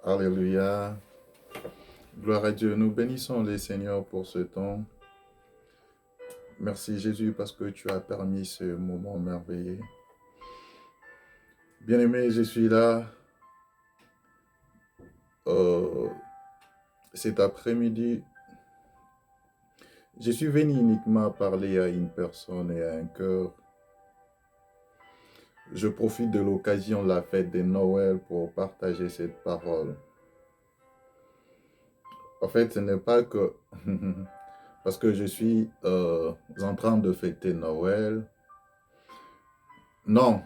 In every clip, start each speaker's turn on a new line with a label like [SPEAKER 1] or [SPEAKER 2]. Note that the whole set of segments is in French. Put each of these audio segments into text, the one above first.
[SPEAKER 1] Alléluia. Gloire à Dieu. Nous bénissons les Seigneurs pour ce temps. Merci Jésus parce que tu as permis ce moment merveilleux. Bien-aimé, je suis là euh, cet après-midi. Je suis venu uniquement parler à une personne et à un cœur. Je profite de l'occasion de la fête de Noël pour partager cette parole. En fait, ce n'est pas que parce que je suis en train de fêter Noël. Non,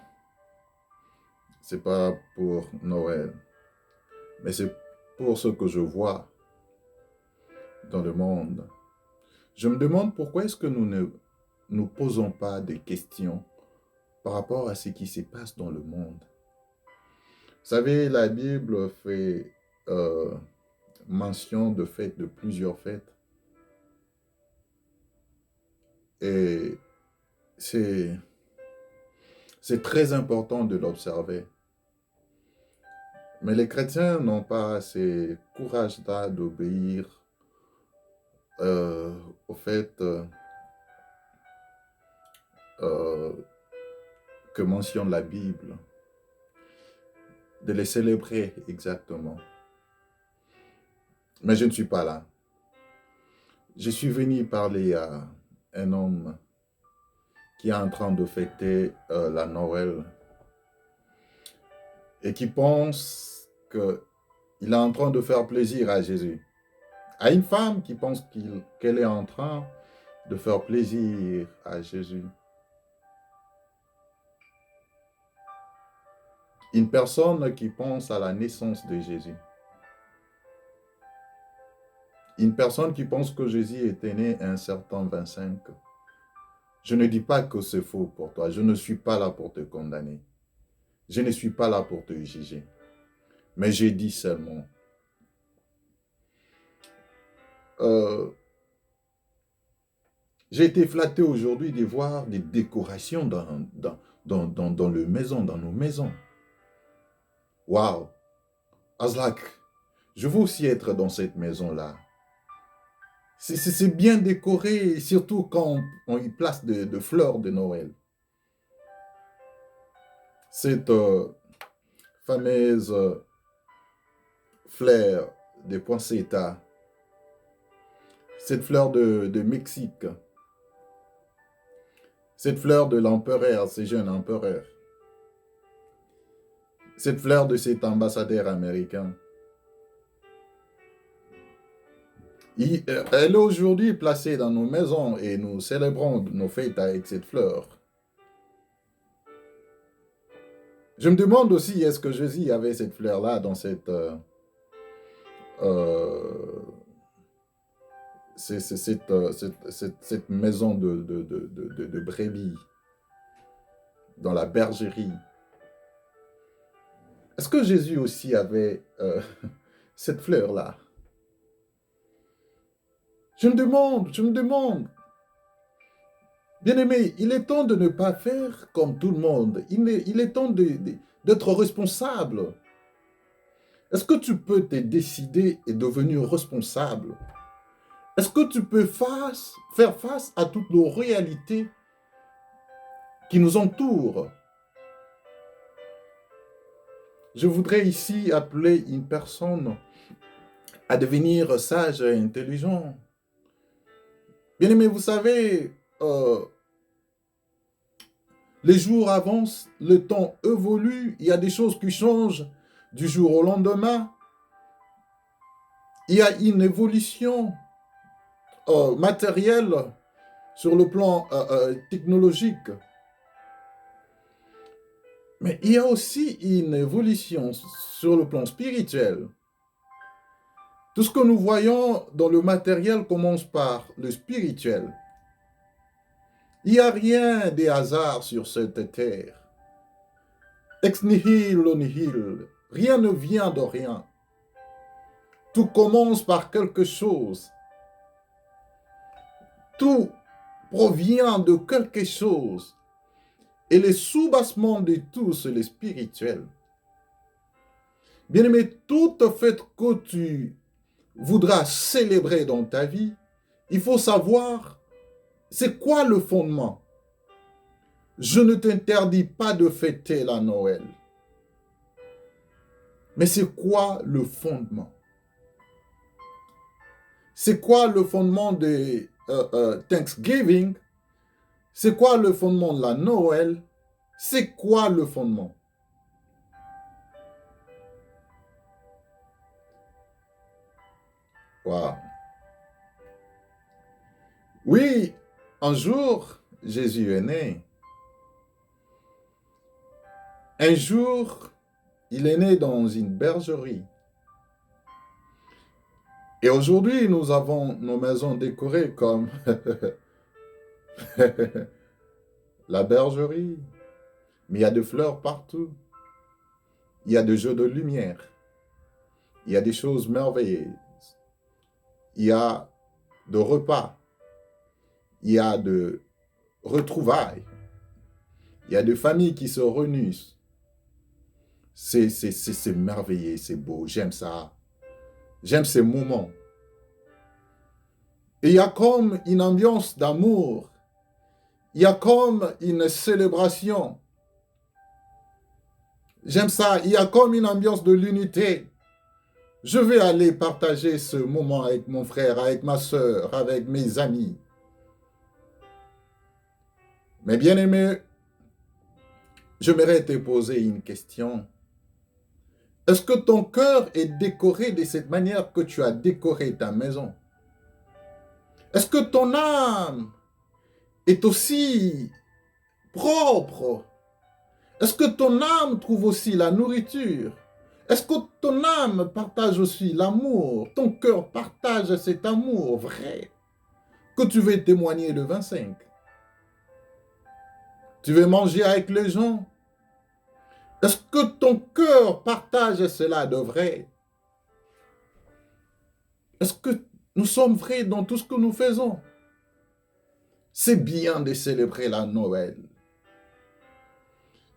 [SPEAKER 1] c'est pas pour Noël, mais c'est pour ce que je vois dans le monde. Je me demande pourquoi est-ce que nous ne nous posons pas des questions par rapport à ce qui se passe dans le monde. Vous savez, la Bible fait mention de fêtes, de plusieurs fêtes. Et c'est très important de l'observer. Mais les chrétiens n'ont pas ce courage-là d'obéir au fait euh, que mentionne la Bible, de les célébrer exactement. Mais je ne suis pas là. Je suis venu parler à un homme qui est en train de fêter la Noël et qui pense qu'il est en train de faire plaisir à Jésus. À une femme qui pense qu'elle est en train de faire plaisir à Jésus. Une personne qui pense à la naissance de Jésus. Une personne qui pense que Jésus était né un certain 25. Je ne dis pas que c'est faux pour toi. Je ne suis pas là pour te condamner. Je ne suis pas là pour te juger. Mais j'ai dit seulement, j'ai été flatté aujourd'hui de voir des décorations dans le maison, dans nos maisons. Waouh! Azlak, je veux aussi être dans cette maison-là. C'est bien décoré, surtout quand on y place de fleurs de Noël. Cette fameuse fleur de poinsettia, cette fleur de Mexique, cette fleur de l'empereur, ce jeune empereur, cette fleur de cet ambassadeur américain. Elle est aujourd'hui placée dans nos maisons et nous célébrons nos fêtes avec cette fleur. Je me demande aussi, est-ce que Jésus avait cette fleur-là dans cette maison de brebis, dans la bergerie. Est-ce que Jésus aussi avait cette fleur-là? Je me demande. Bien-aimé, il est temps de ne pas faire comme tout le monde. Il est temps d'être responsable. Est-ce que tu peux te décider et devenir responsable? Est-ce que tu peux faire face à toutes nos réalités qui nous entourent? Je voudrais ici appeler une personne à devenir sage et intelligent. Bien-aimé, vous savez, les jours avancent, le temps évolue, il y a des choses qui changent du jour au lendemain. Il y a une évolution matérielle sur le plan technologique. Mais il y a aussi une évolution sur le plan spirituel. Tout ce que nous voyons dans le matériel commence par le spirituel. Il n'y a rien de hasard sur cette terre. Ex nihilo nihil. Rien ne vient de rien. Tout commence par quelque chose. Tout provient de quelque chose. Et le soubassement de tout, c'est le spirituel. Bien-aimé, toute fête que tu voudras célébrer dans ta vie, il faut savoir c'est quoi le fondement. Je ne t'interdis pas de fêter la Noël. Mais c'est quoi le fondement? C'est quoi le fondement de Thanksgiving? C'est quoi le fondement de la Noël? C'est quoi le fondement? Wow. Oui, un jour, Jésus est né. Un jour, il est né dans une bergerie. Et aujourd'hui, nous avons nos maisons décorées comme la bergerie. Mais il y a des fleurs partout. Il y a des jeux de lumière. Il y a des choses merveilleuses. Il y a de repas. Il y a de retrouvailles. Il y a des familles qui se réunissent. C'est merveilleux, c'est beau. J'aime ça. J'aime ces moments. Et il y a comme une ambiance d'amour. Il y a comme une célébration. J'aime ça. Il y a comme une ambiance de l'unité. Je vais aller partager ce moment avec mon frère, avec ma soeur, avec mes amis. Mais bien aimé, j'aimerais te poser une question. Est-ce que ton cœur est décoré de cette manière que tu as décoré ta maison? Est-ce que ton âme est aussi propre? Est-ce que ton âme trouve aussi la nourriture? Est-ce que ton âme partage aussi l'amour? Ton cœur partage cet amour vrai que tu veux témoigner le 25? Tu veux manger avec les gens? Est-ce que ton cœur partage cela de vrai? Est-ce que nous sommes vrais dans tout ce que nous faisons? C'est bien de célébrer la Noël.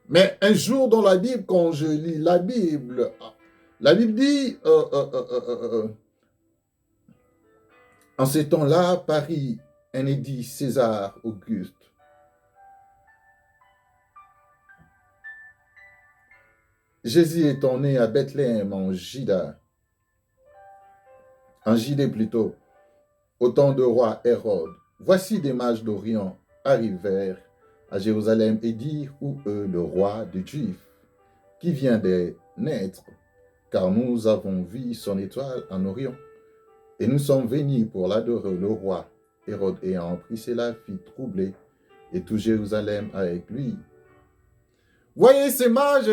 [SPEAKER 1] Mais un jour dans la Bible, quand je lis la Bible dit, en ces temps-là, Paris, un édit César Auguste. Jésus étant né à Bethléem en Judée plutôt, au temps de roi Hérode. Voici des mages d'Orient arrivèrent à Jérusalem et dirent où est le roi des Juifs, qui vient de naître, car nous avons vu son étoile en Orient, et nous sommes venus pour l'adorer. Le roi Hérode ayant appris cela fit troubler et tout Jérusalem avec lui. Voyez ces mages,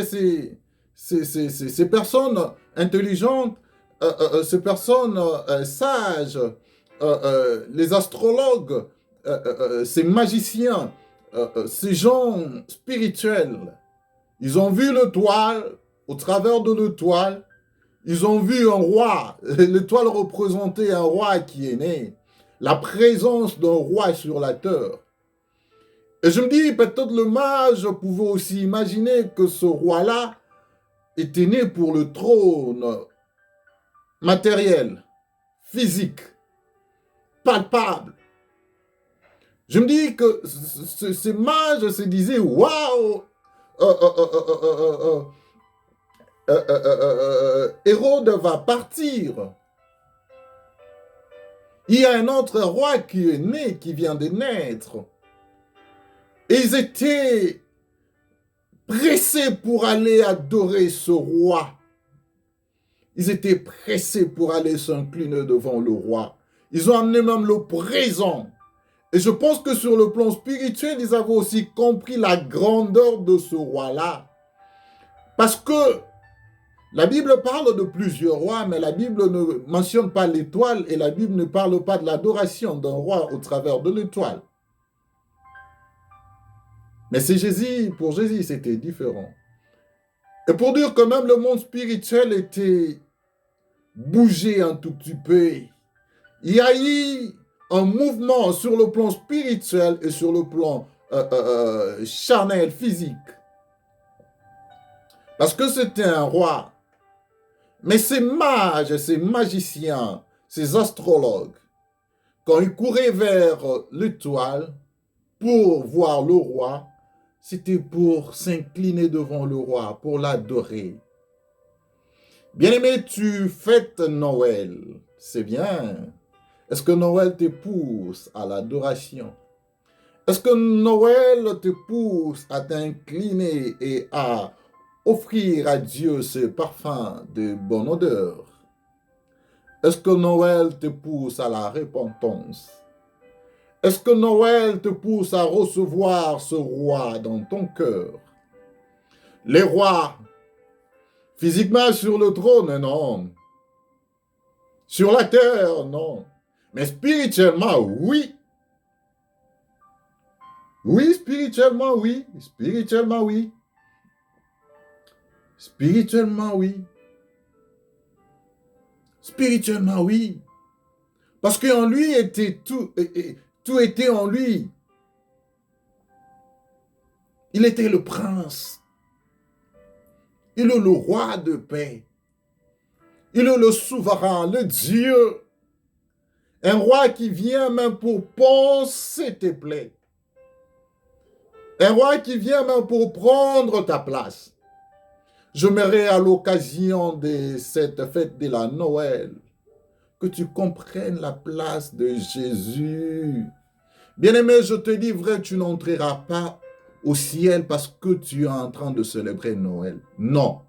[SPEAKER 1] ces personnes intelligentes, ces personnes sages, les astrologues, ces magiciens, ces gens spirituels, ils ont vu l'étoile, au travers de l'étoile, ils ont vu un roi. L'étoile représentait un roi qui est né, la présence d'un roi sur la terre. Et je me dis, peut-être le mage pouvait aussi imaginer que ce roi-là était né pour le trône matériel, physique, palpable. Je me dis que ces mages se disaient, waouh, Hérode va partir. Il y a un autre roi qui est né, qui vient de naître. Et ils étaient pressés pour aller adorer ce roi. Ils étaient pressés pour aller s'incliner devant le roi. Ils ont amené même le présent. Et je pense que sur le plan spirituel, ils avaient aussi compris la grandeur de ce roi-là. Parce que la Bible parle de plusieurs rois, mais la Bible ne mentionne pas l'étoile et la Bible ne parle pas de l'adoration d'un roi au travers de l'étoile. Mais c'est Jésus, pour Jésus, c'était différent. Et pour dire que même le monde spirituel était bougé un tout petit peu, il y a eu un mouvement sur le plan spirituel et sur le plan charnel, physique. Parce que c'était un roi Mais ces mages, ces magiciens, ces astrologues, quand ils couraient vers l'étoile pour voir le roi, c'était pour s'incliner devant le roi, pour l'adorer. Bien-aimé, tu fêtes Noël, c'est bien. Est-ce que Noël te pousse à l'adoration? Est-ce que Noël te pousse à t'incliner et à offrir à Dieu ce parfum de bonne odeur? Est-ce que Noël te pousse à la repentance? Est-ce que Noël te pousse à recevoir ce roi dans ton cœur? Les rois, physiquement sur le trône, non. Sur la terre, non. Mais spirituellement, oui. Oui, spirituellement, oui. Spirituellement, oui. Spirituellement, oui. Spirituellement, oui. Parce qu'en lui était tout était en lui. Il était le prince. Il est le roi de paix. Il est le souverain, le Dieu. Un roi qui vient même pour penser tes plaies. Un roi qui vient même pour prendre ta place. J'aimerais à l'occasion de cette fête de la Noël que tu comprennes la place de Jésus. Bien-aimé, je te dis vrai, tu n'entreras pas au ciel parce que tu es en train de célébrer Noël. Non.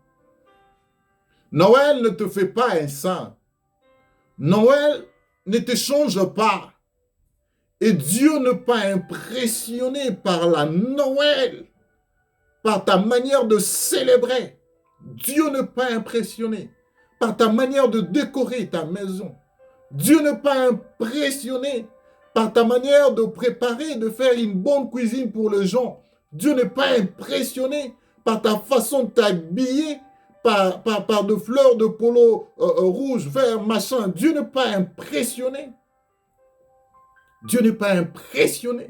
[SPEAKER 1] Noël ne te fait pas un saint. Noël ne te change pas. Et Dieu n'est pas impressionné par la Noël, par ta manière de célébrer. Dieu n'est pas impressionné par ta manière de décorer ta maison. Dieu n'est pas impressionné par ta manière de préparer, de faire une bonne cuisine pour les gens. Dieu n'est pas impressionné par ta façon de t'habiller, par de fleurs de polo rouge, vert, machin. Dieu n'est pas impressionné. Dieu n'est pas impressionné.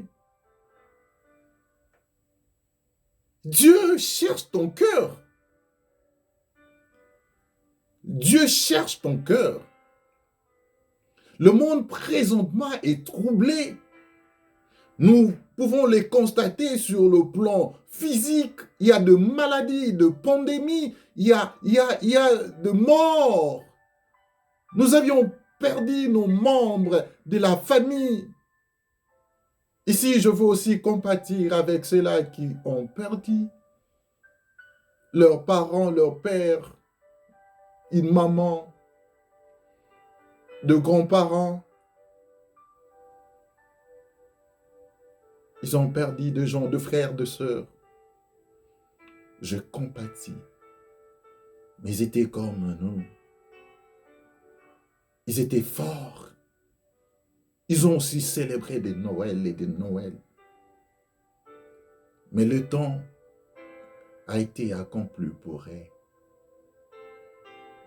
[SPEAKER 1] Dieu cherche ton cœur. Dieu cherche ton cœur. Le monde présentement est troublé. Nous pouvons les constater sur le plan physique. Il y a de maladies, de pandémies, il y a de morts. Nous avions perdu nos membres de la famille. Ici, je veux aussi compatir avec ceux-là qui ont perdu leurs parents, leur père, une maman, de grands-parents. Ils ont perdu de gens, de frères, de sœurs. Je compatis. Mais ils étaient comme nous. Ils étaient forts. Ils ont aussi célébré des Noëls et des Noëls. Mais le temps a été accompli pour eux.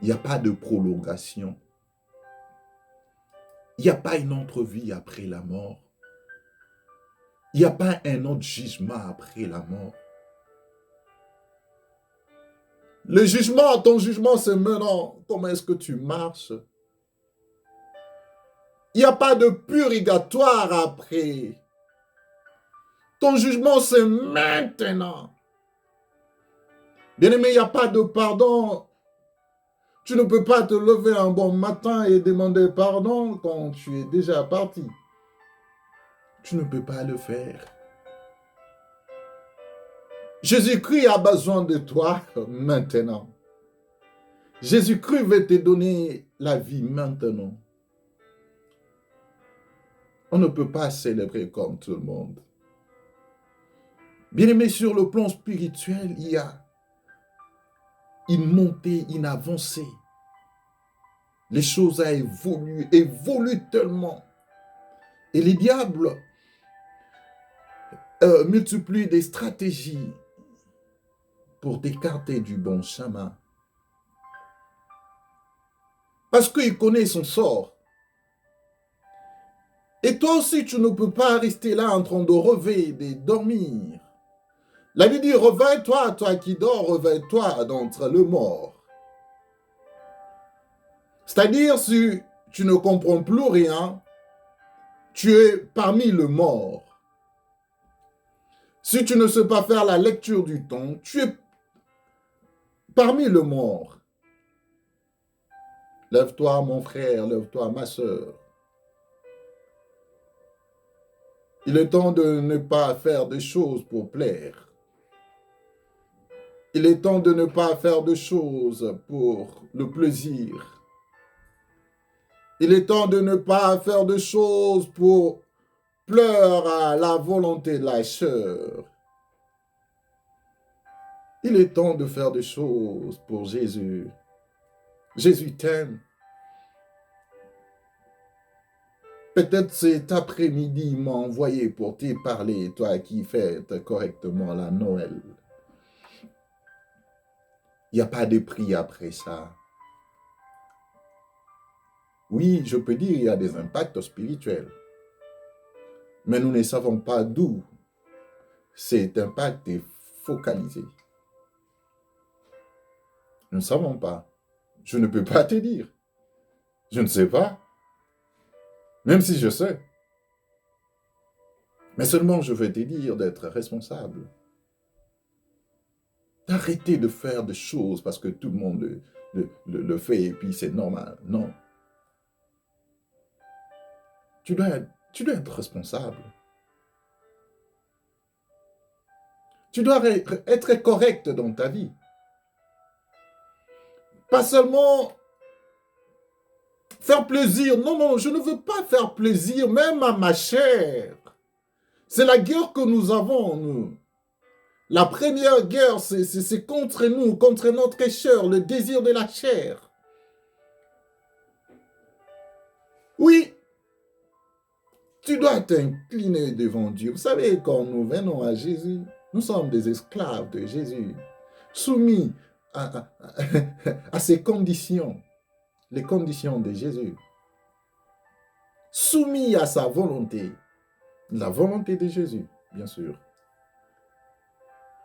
[SPEAKER 1] Il n'y a pas de prolongation. Il n'y a pas une autre vie après la mort. Il n'y a pas un autre jugement après la mort. Le jugement, ton jugement, c'est maintenant. Comment est-ce que tu marches? Il n'y a pas de purgatoire après. Ton jugement, c'est maintenant. Bien-aimé, il n'y a pas de pardon. Tu ne peux pas te lever un bon matin et demander pardon quand tu es déjà parti. Tu ne peux pas le faire. Jésus-Christ a besoin de toi maintenant. Jésus-Christ veut te donner la vie maintenant. On ne peut pas célébrer comme tout le monde. Bien-aimé, sur le plan spirituel, il y a une montée, une avancée. Les choses ont évolué tellement. Et les diables multiplient des stratégies pour t'écarter du bon chemin. Parce qu'il connaît son sort. Et toi aussi, tu ne peux pas rester là en train de rêver, de dormir. La Bible dit, réveille-toi, toi qui dors, réveille-toi d'entre les morts. C'est-à-dire, si tu ne comprends plus rien, tu es parmi les morts. Si tu ne sais pas faire la lecture du temps, tu es parmi les morts. Lève-toi, mon frère, lève-toi, ma soeur. Il est temps de ne pas faire des choses pour plaire. Il est temps de ne pas faire de choses pour le plaisir. Il est temps de ne pas faire de choses pour pleurer à la volonté de la chair. Il est temps de faire des choses pour Jésus. Jésus t'aime. Peut-être cet après-midi, il m'a envoyé pour te parler, toi qui fêtes correctement la Noël. Il n'y a pas de prix après ça. Oui, je peux dire qu'il y a des impacts spirituels. Mais nous ne savons pas d'où cet impact est focalisé. Nous ne savons pas. Je ne peux pas te dire. Je ne sais pas. Même si je sais. Mais seulement je veux te dire d'être responsable. D'arrêter de faire des choses parce que tout le monde le fait et puis c'est normal. Non. Tu dois être responsable. Tu dois être correct dans ta vie. Pas seulement faire plaisir. Non, non, je ne veux pas faire plaisir même à ma chair. C'est la guerre que nous avons, nous. La première guerre, c'est contre nous, contre notre chair, le désir de la chair. Oui, tu dois t'incliner devant Dieu. Vous savez, quand nous venons à Jésus, nous sommes des esclaves de Jésus, soumis à ses conditions, les conditions de Jésus, soumis à sa volonté, la volonté de Jésus, bien sûr,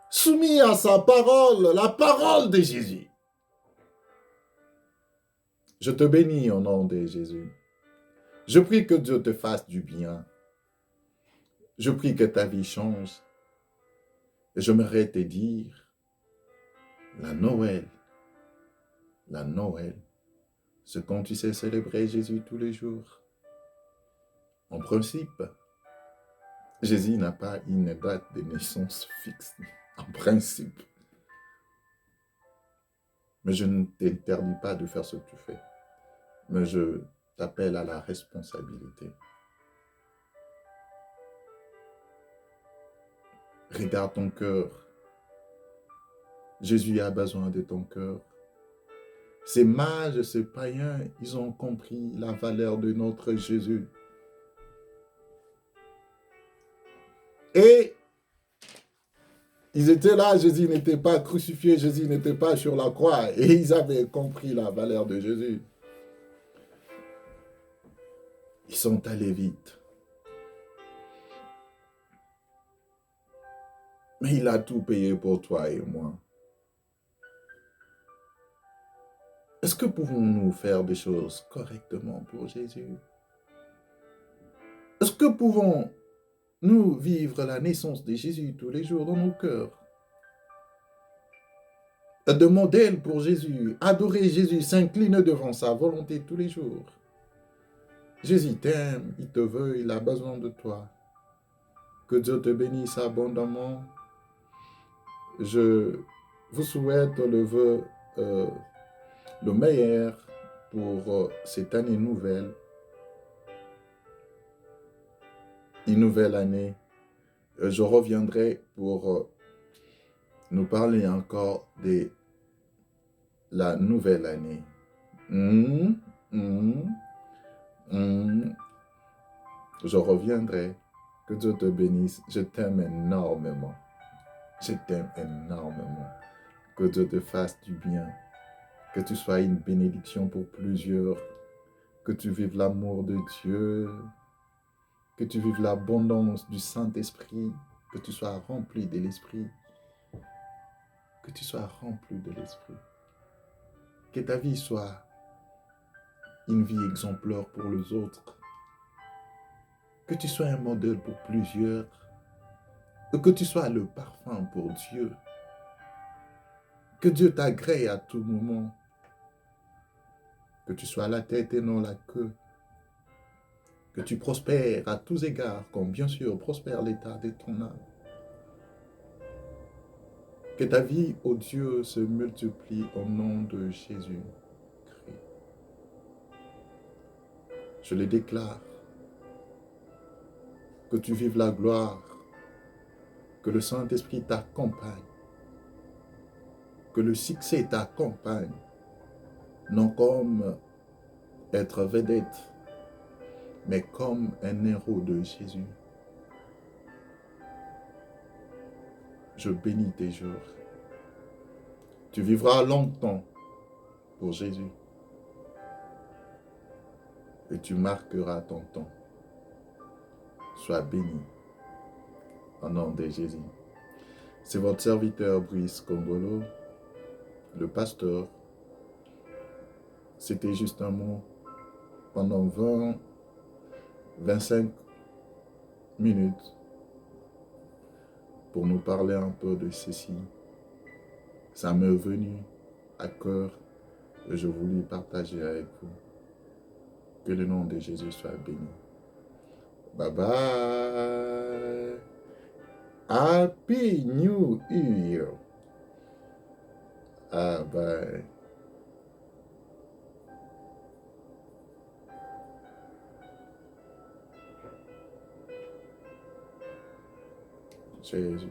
[SPEAKER 1] soumis à sa parole, la parole de Jésus. Je te bénis au nom de Jésus. Je prie que Dieu te fasse du bien. Je prie que ta vie change. Et j'aimerais te dire, la Noël, c'est quand tu sais célébrer Jésus tous les jours. En principe, Jésus n'a pas une date de naissance fixe, en principe. Mais je ne t'interdis pas de faire ce que tu fais. Mais je t'appelle à la responsabilité. Regarde ton cœur. Jésus a besoin de ton cœur. Ces mages, ces païens, ils ont compris la valeur de notre Jésus. Et ils étaient là, Jésus n'était pas crucifié, Jésus n'était pas sur la croix. Et ils avaient compris la valeur de Jésus. Ils sont allés vite. Mais il a tout payé pour toi et moi. Est-ce que pouvons-nous faire des choses correctement pour Jésus? Est-ce que pouvons-nous vivre la naissance de Jésus tous les jours dans nos cœurs? De modèle pour Jésus, adorer Jésus, s'incliner devant sa volonté tous les jours. Jésus t'aime, il te veut, il a besoin de toi. Que Dieu te bénisse abondamment. Je vous souhaite le meilleur pour cette année nouvelle. Une nouvelle année. Je reviendrai pour nous parler encore de la nouvelle année. Je reviendrai. Que Dieu te bénisse. Je t'aime énormément. Je t'aime énormément. Que Dieu te fasse du bien. Que tu sois une bénédiction pour plusieurs. Que tu vives l'amour de Dieu. Que tu vives l'abondance du Saint-Esprit. Que tu sois rempli de l'Esprit. Que tu sois rempli de l'Esprit. Que ta vie soit une vie exemplaire pour les autres, que tu sois un modèle pour plusieurs, et que tu sois le parfum pour Dieu, que Dieu t'agrée à tout moment, que tu sois la tête et non la queue, que tu prospères à tous égards, comme bien sûr prospère l'état de ton âme. Que ta vie, ô Dieu, se multiplie au nom de Jésus-Christ. Je le déclare, que tu vives la gloire, que le Saint-Esprit t'accompagne, que le succès t'accompagne, non comme être vedette, mais comme un héros de Jésus. Je bénis tes jours. Tu vivras longtemps pour Jésus et tu marqueras ton temps. Sois béni au nom de Jésus. C'est votre serviteur Brice Congolo, le pasteur. C'était juste un mot pendant 25 minutes pour nous parler un peu de ceci. Ça m'est venu à cœur et je voulais partager avec vous. Que le nom de Jésus soit béni. Bye bye. Happy New Year. Ah bye. Jésus.